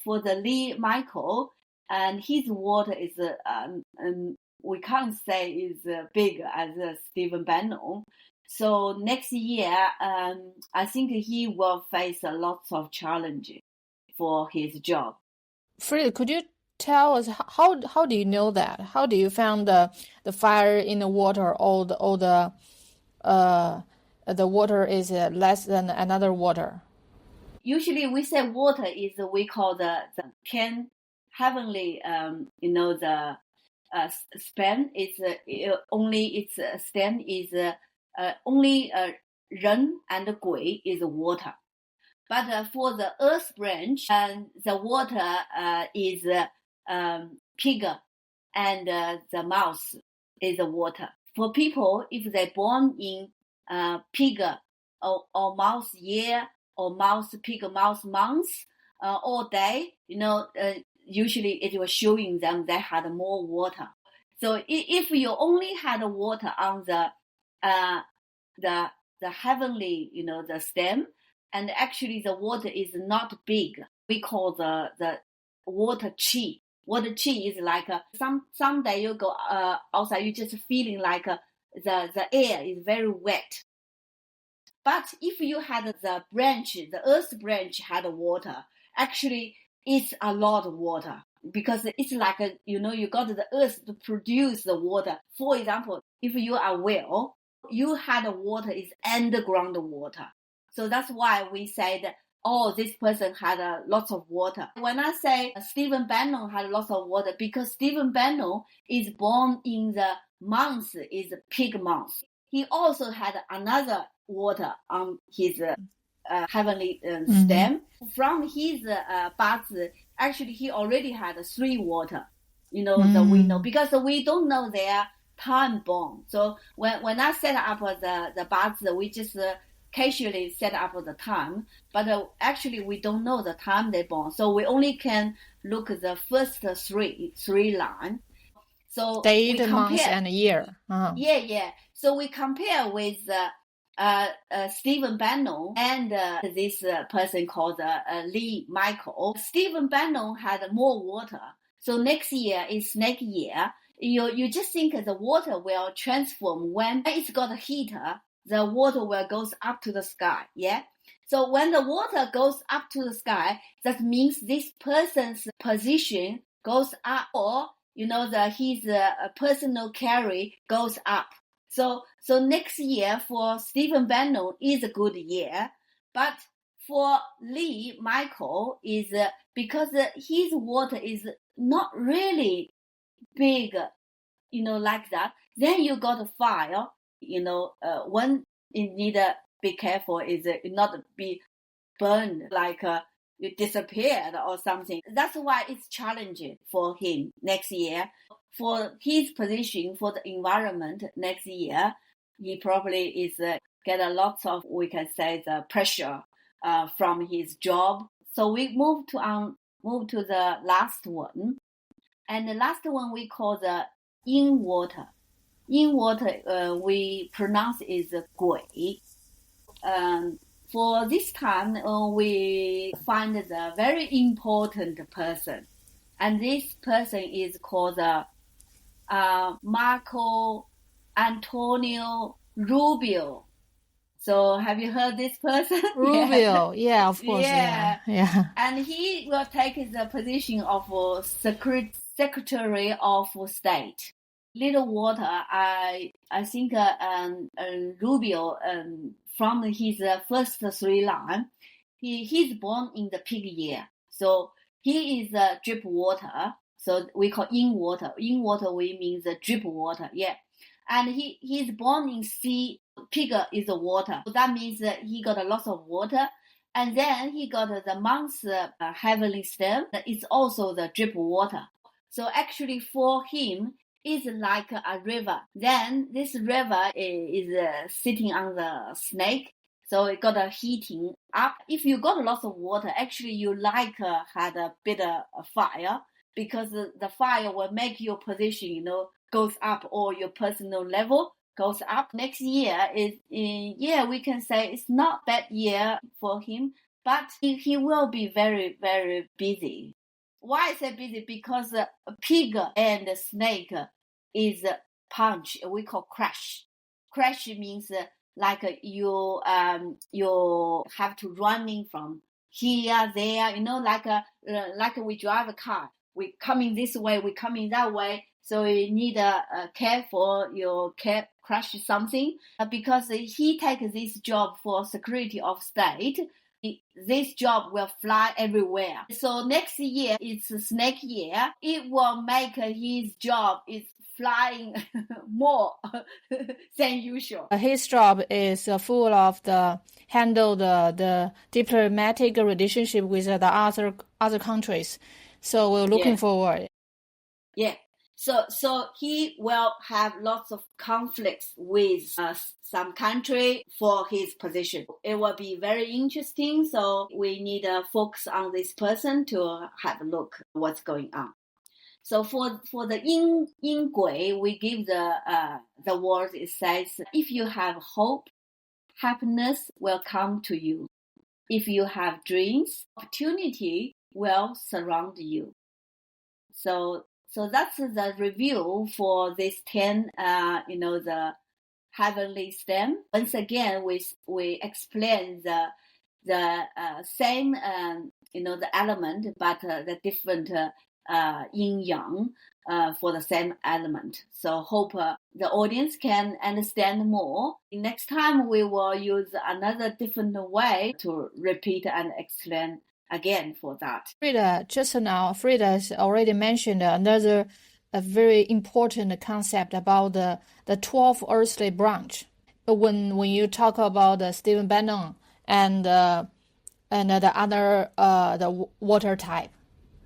for the Lee Michael, and his water is we can't say is big as Stephen Bannon. So next year, I think he will face a lot of challenges for his job. Frida, could you tell us how do you know that? How do you found the fire in the water, or the water is less than another water? Usually we say water is we call the 10 heavenly, the span is only its stem is only Ren and Gui is water. But for the earth branch, the water is pig and the mouse is water. For people, if they're born in pig or mouse year or mouse pig mouse month all day, usually it was showing them they had more water. So if you only had water on the heavenly, the stem, and actually the water is not big, we call the water chi. Water chi is like some day you go outside, you just feeling like the air is very wet. But if you had the branch, the earth branch had water, actually it's a lot of water, because it's like you got the earth to produce the water. For example, if you are well, you had water is underground water. So that's why we said, this person had lots of water. When I say Stephen Bannon had lots of water, because Stephen Bannon is born in the month is pig month. He also had another water on his heavenly stem. From his Bazi, actually he already had 3 water, that we know, because we don't know their time born. So when I set up the Bazi, we just casually set up the time, but actually we don't know the time they born. So we only can look at the first three line. So date, month, and year. Uh-huh. Yeah. So we compare with Stephen Bannon and this person called Lee Michael. Stephen Bannon had more water. So next year is snake year. You just think the water will transform when it's got a heater. The water will goes up to the sky. Yeah. So when the water goes up to the sky, that means this person's position goes up, or his personal carry goes up. So next year for Stephen Bannon is a good year, but for Lee Michael is because his water is not really big, like that. Then you got a fire. One you need to be careful is not be burned like you disappeared or something. That's why it's challenging for him next year. For his position, for the environment next year, he probably is get a lot of, we can say, the pressure from his job. So we move to the last one, and the last one we call the in water. In water, we pronounce is Gui. For this time, we find the very important person, and this person is called Marco Antonio Rubio. So have you heard this person? Rubio, yeah, of course, yeah. And he will take the position of Secretary of State. Little water, I think Rubio, from his first 3 lines, he's born in the pig year. So he is drip water. So we call in water. In water, we mean the drip water. Yeah. And he's born in sea. Pig is the water. So that means that he got a lot of water. And then he got the month heavenly stem. It's also the drip water. So actually for him, it's like a river. Then this river is sitting on the snake. So it got a heating up. If you got a lot of water, actually you had a bit of fire, because the fire will make your position, goes up, or your personal level goes up. Next year we can say it's not bad year for him, but he will be very, very busy. Why I say busy? Because a pig and a snake is punch. We call crash. Crash means like you have to running from here there. Like we drive a car. We coming this way, we coming that way. So you need a care for your care crash something because he takes this job for security of state. This job will fly everywhere. So next year it's snake year. It will make his job is flying more than usual. His job is full of the handle the diplomatic relationship with the other countries. So we're looking forward. Yeah. So he will have lots of conflicts with some country for his position. It will be very interesting. So we need to focus on this person to have a look what's going on. So for the yin gui, we give the word. It says, if you have hope, happiness will come to you. If you have dreams, opportunity will surround you. So that's the review for this 10, the heavenly stem. Once again, we explain the same, the element, but the different yin yang for the same element. So hope the audience can understand more. Next time we will use another different way to repeat and explain again for that. Frida, just now, Frida has already mentioned another very important concept about the 12 earthly branch. When you talk about Stephen Bannon and the other the water type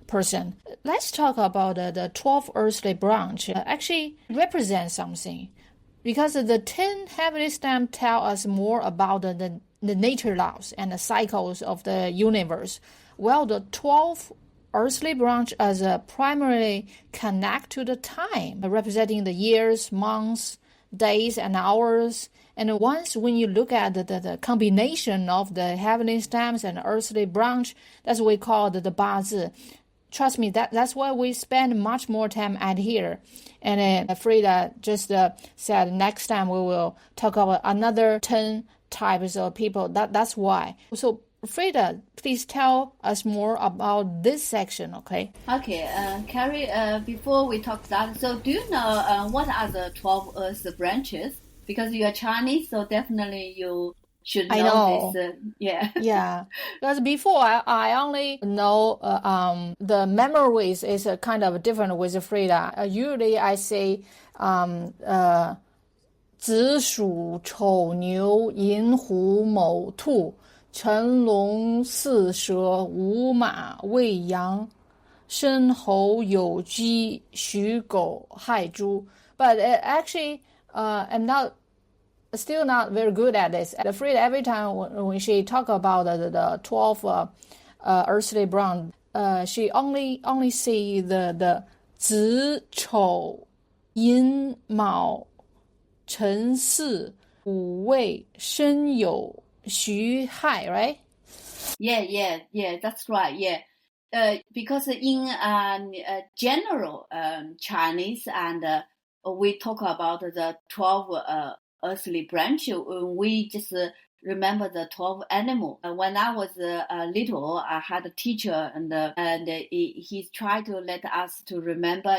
person, let's talk about the 12 earthly branch. Actually represents something, because the 10 heavenly stamp tell us more about the nature laws and the cycles of the universe, while the 12 earthly branch as primarily connect to the time, representing the years, months, days, and hours. And once when you look at the combination of the heavenly stamps and earthly branch, that's what we call the Bazi. Trust me, that's why we spend much more time at here. And Frida just said next time we will talk about another 10 types of people. That's why. So Frida, please tell us more about this section, okay? Okay, Carrie, before we talk that, so do you know what are the 12 earth branches? Because you are Chinese, so definitely you should know this. Yeah. Because before I only know the memories is kind of different with Frida. Usually I say 子鼠丑牛寅虎卯兔辰龙巳蛇午马未羊申猴酉鸡戌狗亥猪. But actually, I'm still not very good at this. Frida, every time when she talk about the 12 earthly branch, she only see the 子丑寅卯辰巳午未申酉戌亥, right? Yeah, that's right. Yeah. Because in general Chinese, and we talk about the 12 earthly branch, we just remember the 12 animal. When I was little, I had a teacher, and he tried to let us to remember,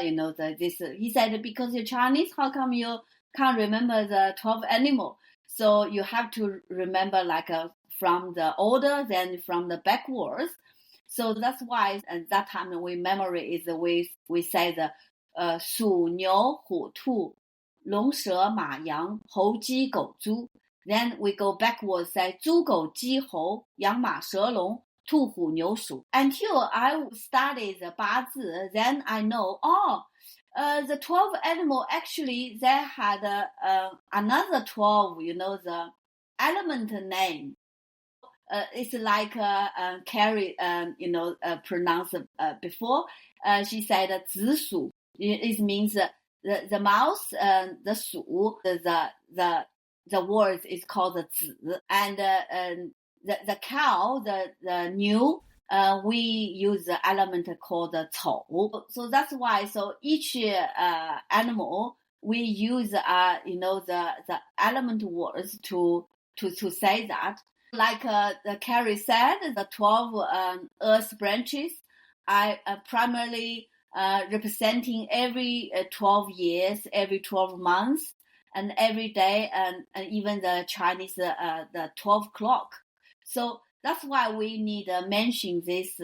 this. He said, because you're Chinese, how come you can't remember the 12 animal? So you have to remember from the order, then from the backwards. So that's why at that time we memory is we say the 鼠牛虎兔龙蛇马羊猴鸡狗猪. Then we go backwards, say 猪狗鸡猴羊马蛇龙兔虎牛鼠. Until I studied the Bazi, then I know, the 12 animal actually they had another 12, the element name. It's like Carrie, pronounced before. She said 子鼠. It means the mouse, the 鼠, the word is called 子, and the cow, the new, we use the element called the 丑. So that's why. So each animal we use the element words to say that. Like the Carrie said, the 12 earth branches are primarily representing every 12 years, every 12 months, and every day, and even the Chinese the 12 clock. So that's why we need to mention this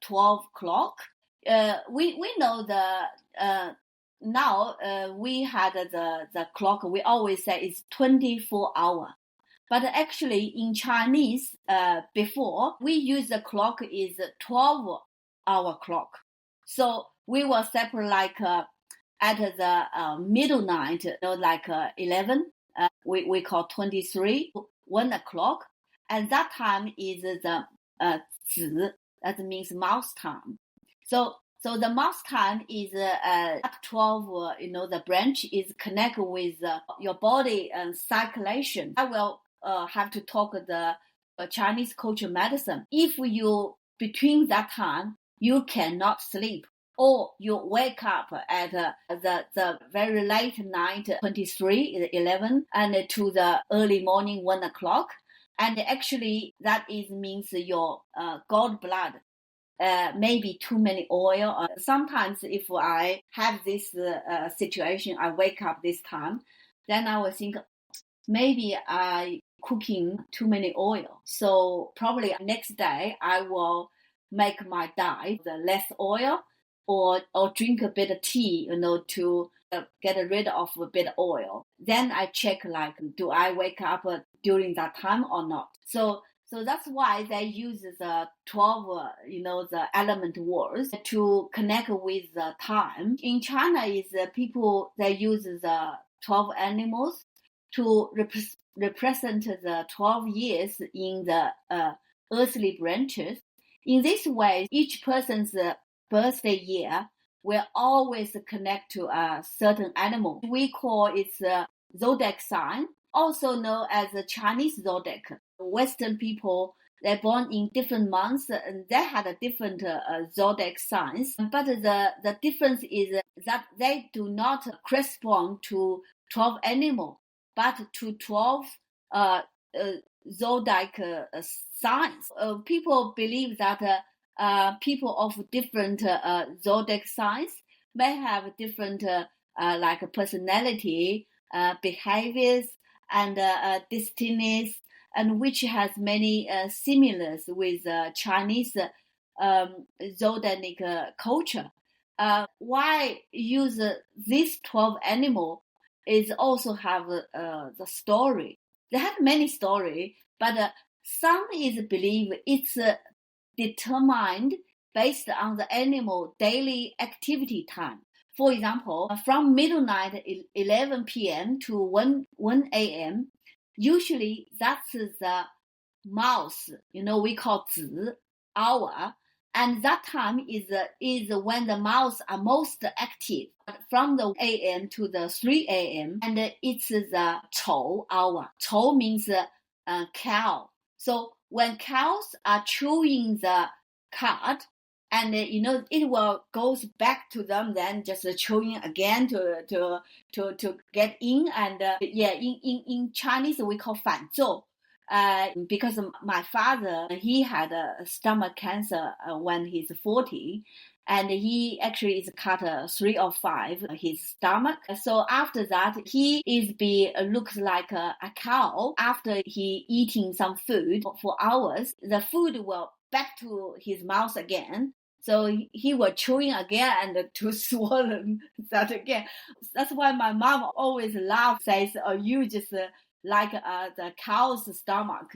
12 clock. We know the now we had the clock. We always say it's 24 hour. But actually, in Chinese, before we use the clock is 12-hour clock. So we will separate like at the middle night, like 11. We call 23, 1 o'clock, and that time is the 子. That means mouse time. So the mouse time is at 12. The branch is connected with your body and circulation. I will have to talk the Chinese culture medicine. If you between that time you cannot sleep, or you wake up at the very late night 23 11 and to the early morning 1 o'clock, and actually that is means your gallbladder maybe too many oil. Sometimes if I have this situation, I wake up this time, then I will think maybe I cooking too many oil. So probably next day I will make my diet the less oil, or drink a bit of tea, to get rid of a bit of oil. Then I check like, do I wake up during that time or not? So that's why they use the 12, the element words to connect with the time. In China, is people, they use the 12 animals to represent the 12 years in the earthly branches. In this way, each person's birthday year will always connect to a certain animal. We call it the Zodiac sign, also known as the Chinese Zodiac. Western people, they're born in different months and they had a different Zodiac signs. But the difference is that they do not correspond to 12 animals, but to 12 Zodiac signs. People believe that people of different Zodiac signs may have different like personality, behaviors, and destinies, and which has many similars with Chinese Zodiac culture. Why use this 12 animal is also have the story. They have many stories, but some is believed it's determined based on the animal daily activity time. For example, from midnight 11 p.m. to 1 a.m., usually that's the mouse, we call 子 hour, and that time is when the mouse are most active, from the a.m. to the 3 a.m., and it's the 丑 hour. 丑 means cow. So when cows are chewing the cud, and it will goes back to them, then just chewing again to get in, and in Chinese we call 反奏. Because my father, he had a stomach cancer when he's 40, and he actually is cut 3 or 5 his stomach. So after that, he looks like a cow. After he eating some food for hours, the food will back to his mouth again. So he was chewing again and to swallow that again. That's why my mom always laughs, says, "Oh, you just like the cow's stomach,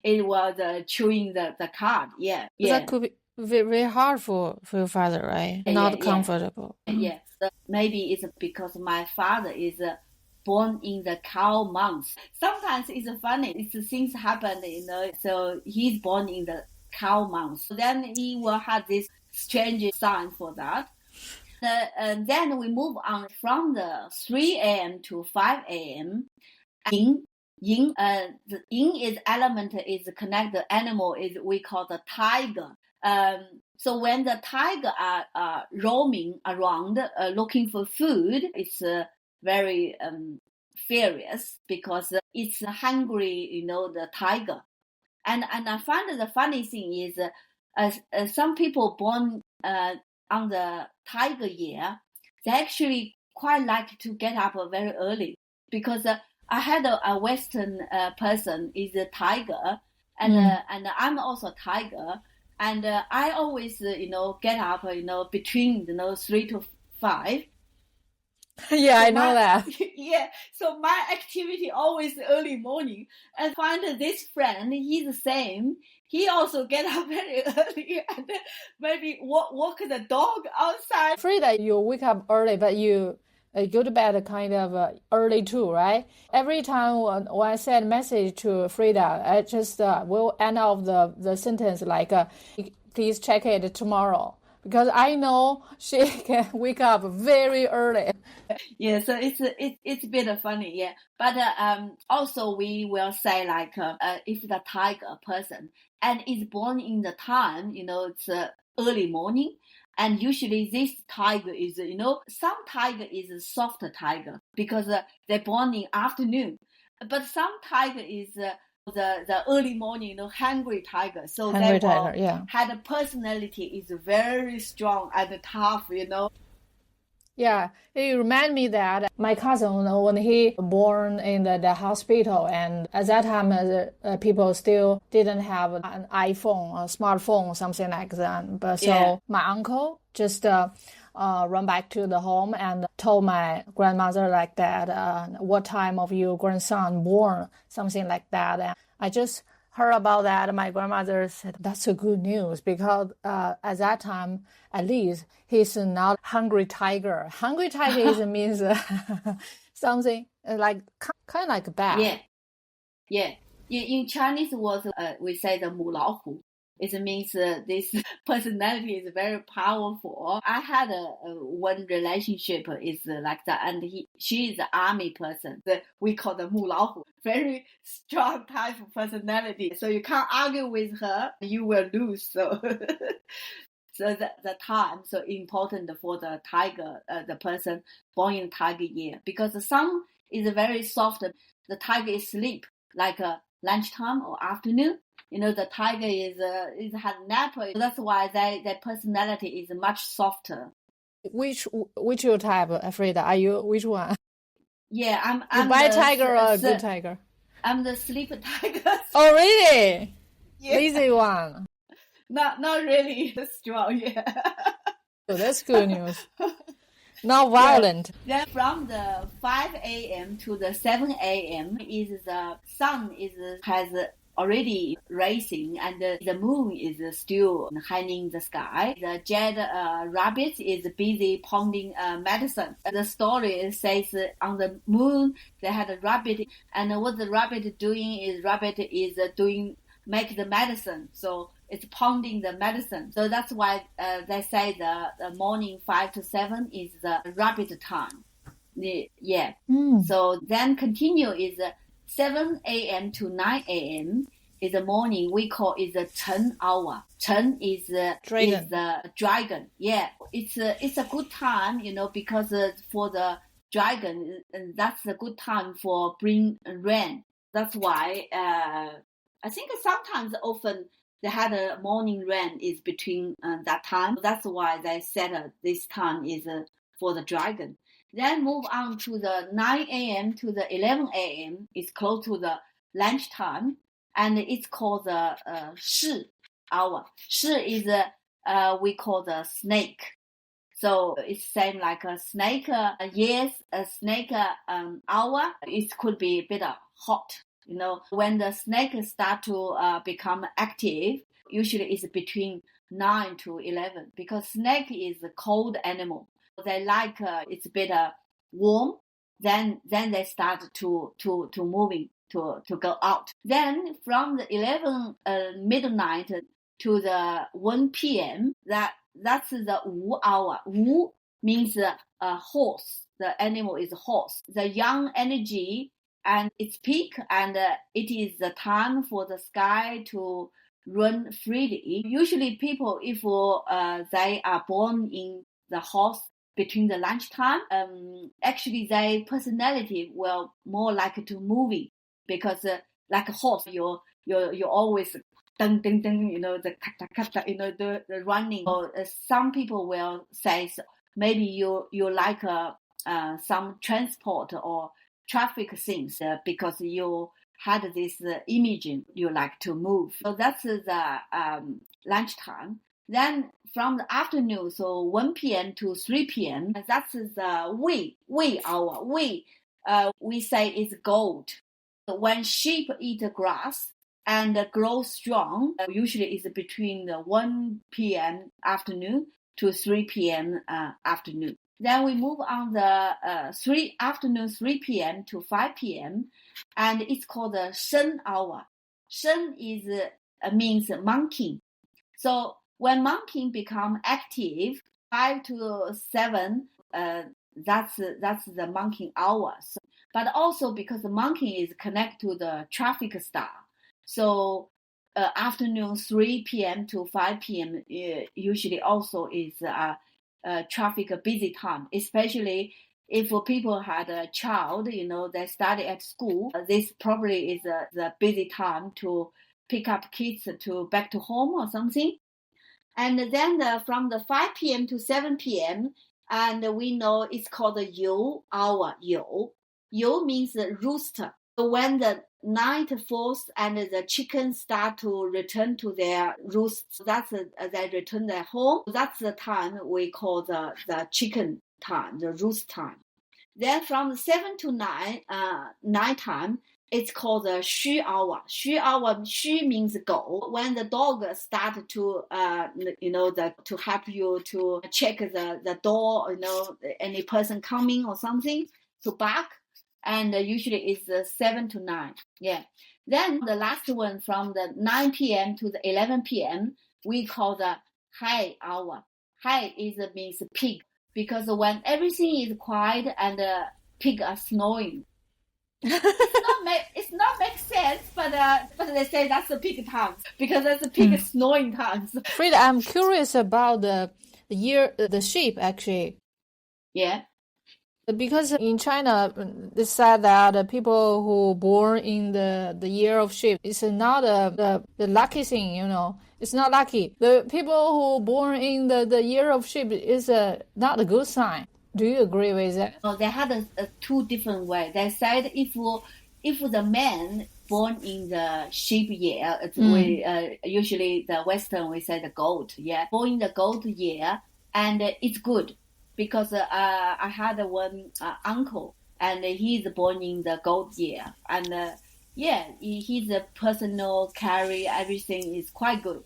it was chewing the cud." Yeah. That could be very hard for your father, right? Not comfortable. Yeah. So maybe it's because my father is born in the cow month. Sometimes it's funny. It's things happen, so he's born in the cow month. So then he will have this strange sign for that. And then we move on from the 3 a.m. to 5 a.m. yin. The yin is element is connect the animal is we call the tiger. So when the tiger are roaming around looking for food, it's very furious because it's hungry, the tiger. And I find the funny thing is some people born on the tiger year, they actually quite like to get up very early because I had a Western person is a tiger, and I'm also a tiger, and I always get up between 3 to 5. Yeah, so I know that. Yeah, so my activity always early morning. And find this friend, he's the same. He also get up very early and maybe walk the dog outside. Frida, you wake up early, but you go to bed kind of early too, right? Every time when I send a message to Frida, I just will end off the sentence like, please check it tomorrow. Because I know she can wake up very early. Yeah, so it's a bit funny, yeah. But also we will say like if the tiger person and is born in the time, it's early morning, and usually this tiger is some tiger is a soft tiger because they're born in afternoon, but some tiger is the early morning, hungry tiger. So hungry they tiger, yeah. Had a personality is very strong and tough, Yeah, it remind me that my cousin, when he born in the hospital, and at that time, people still didn't have an iPhone, a smartphone, something like that. But so my uncle just run back to the home and told my grandmother like that, what time of your grandson born, something like that. And I just heard about that. My grandmother said, that's a good news because at that time, at least, he's not hungry tiger. Hungry tiger means something like kind of like bad. Yeah. In Chinese words, we say the 母老虎. It means this personality is very powerful. I had one relationship is like that, and she is an army person. We call the 母老虎, very strong type of personality. So you can't argue with her, you will lose. So, so the time so important for the tiger, the person born in tiger year, because some is very soft. The tiger is sleep like lunchtime or afternoon. The tiger is had nap. That's why their personality is much softer. Which your type, Frida? Are you which one? Yeah, I'm bad tiger or a good tiger? I'm the sleep tiger. Oh, really? Yeah. Lazy one. Not really strong. Yeah. So that's good news. Not violent. Yeah. Then from the 5 a.m. to the 7 a.m. is the sun has already rising and the moon is still hanging in the sky. The jade rabbit is busy pounding medicine. The story says on the moon they had a rabbit, and what the rabbit doing is make the medicine. So it's pounding the medicine. So that's why they say the morning 5 to 7 is the rabbit time. Yeah. So then continue is 7 a.m. to 9 a.m. is the morning. We call it the Chen hour. Chen is the dragon. Yeah, it's a good time, because for the dragon, that's a good time for bring rain. That's why I think sometimes often they had a morning rain is between that time. That's why they said this time is for the dragon. Then move on to the 9 a.m. to the 11 a.m. It's close to the lunchtime, and it's called the Shi hour. Shi is we call the snake. So it's same like a snake. Yes, a snake hour. It could be a bit hot. When the snake start to become active, usually it's between 9 to 11 because snake is a cold animal. They like it's a bit warm. Then they start to moving to go out. Then from the 11 midnight to the 1 p.m. That's the Wu hour. Wu means a horse. The animal is a horse. The yang energy and it's peak, and it is the time for the sky to run freely. Usually people, if they are born in the horse between the lunchtime, actually their personality will more like to moving, because like a horse, you always ding ding ding, the kata kata, the running. Or some people will say maybe you like some transport or traffic things, because you had this image you like to move. So that's the lunchtime. Then from the afternoon, so 1 p.m. to 3 p.m., that's the wei hour. We say is gold. When sheep eat grass and grow strong, usually is between the 1 p.m. afternoon to 3 p.m. Afternoon. Then we move on the 3 p.m. to 5 p.m. and it's called the Shen hour. Shen is means monkey. So when monkey become active, 5 to 7, that's the monkey hours. But also because the monkey is connected to the traffic star, so afternoon 3 p.m. to 5 p.m. Usually also is traffic busy time, especially if people had a child, they study at school. This probably is the busy time to pick up kids to back to home or something. And then from the 5 p.m. to 7 p.m., and we know it's called the You hour. You means rooster. So when the night falls and the chickens start to return to their roost, that's they return their home. That's the time we call the chicken time, the roost time. Then from 7 to 9, nighttime, it's called the Xu hour. Xu means go. When the dog start to, to help you to check the door, any person coming or something, to bark. And usually it's 7 to 9. Yeah. Then the last one from the 9 p.m. to the 11 p.m. we call the Hai hour. Hai means pig, because when everything is quiet and pig are snoring. It's not make sense, but they say that's the pig time, because that's the pig snoring times. Frida, I'm curious about the sheep actually. Yeah. Because in China, they said that people who born in the year of sheep, it's not the lucky thing, It's not lucky. The people who born in the year of sheep is not a good sign. Do you agree with that? Oh, they had a two different ways. They said if the man born in the sheep year, we usually the Western we say the goat, born in the goat year, and it's good. Because I had one uncle, and he's born in the goat year, and his personal carry, everything is quite good,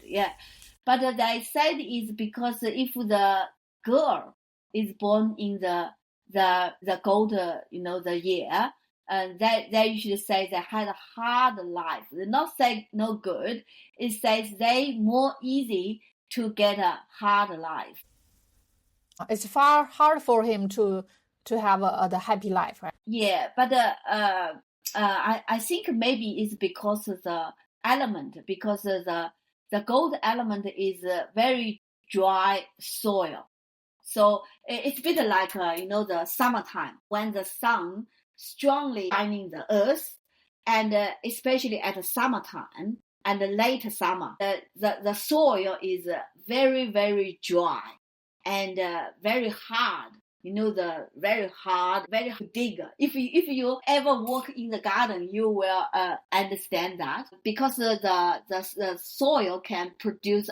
But they said is because if the girl is born in the goat, the year, and they usually say they had a hard life. They not say no good. It says they more easy to get a hard life. It's far hard for him to have the happy life, right? Yeah, but I think maybe it's because of the element, because the gold element is very dry soil. So it's a bit like the summertime when the sun strongly shining the earth, and especially at the summertime and the late summer, the soil is very, very dry. And very hard, the very hard, very dig. If you ever walk in the garden, you will understand that, because the soil can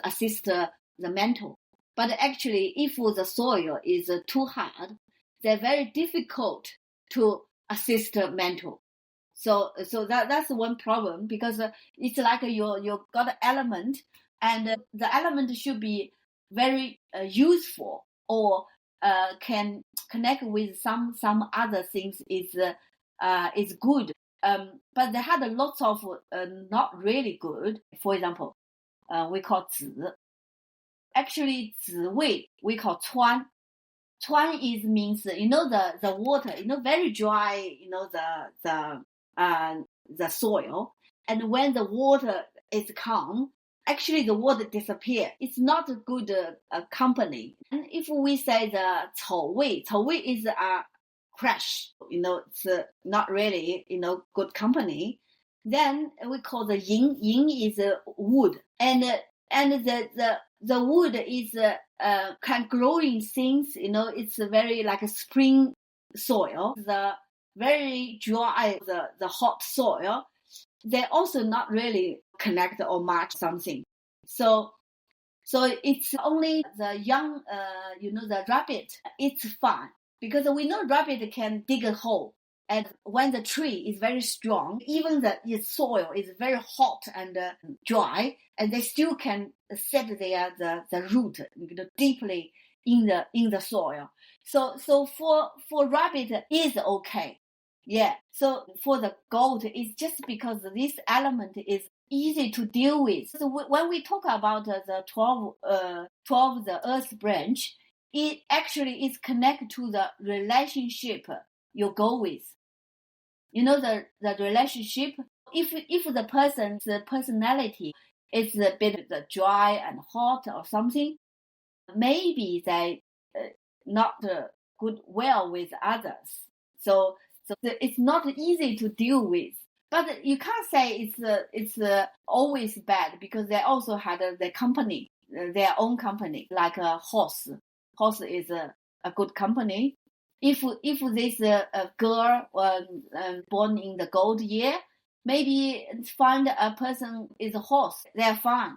assist the mental. But actually, if the soil is too hard, they're very difficult to assist mental. So that's one problem, because it's like you got an element, and the element should be very useful, or can connect with some other things is good. But they had lots of not really good. For example, we call 子. Actually, 子味 we call 川. 川 means the water, very dry, the soil. And when the water is calm, actually the water disappears. It's not a good company. And if we say the 丑味is a crash, it's not really, good company. Then we call the yin. Yin is wood, and the wood is kind of growing things. It's very like a spring soil. The very dry, the hot soil, they also not really connect or match something. So it's only the young, the rabbit. It's fine because we know rabbit can dig a hole. And when the tree is very strong, even its soil is very hot and dry, and they still can set the root deeply in the soil. So for rabbit is okay. Yeah. So for the goat, it's just because this element is easy to deal with. So when we talk about the 12 the earth branch, it actually is connected to the relationship you go with. The relationship, if the person's personality is a bit dry and hot or something, maybe they not good well with others. So it's not easy to deal with. But you can't say it's always bad, because they also had their company, their own company, like a horse. Horse is a good company. If this girl born in the gold year, maybe find a person is a horse, they're fine.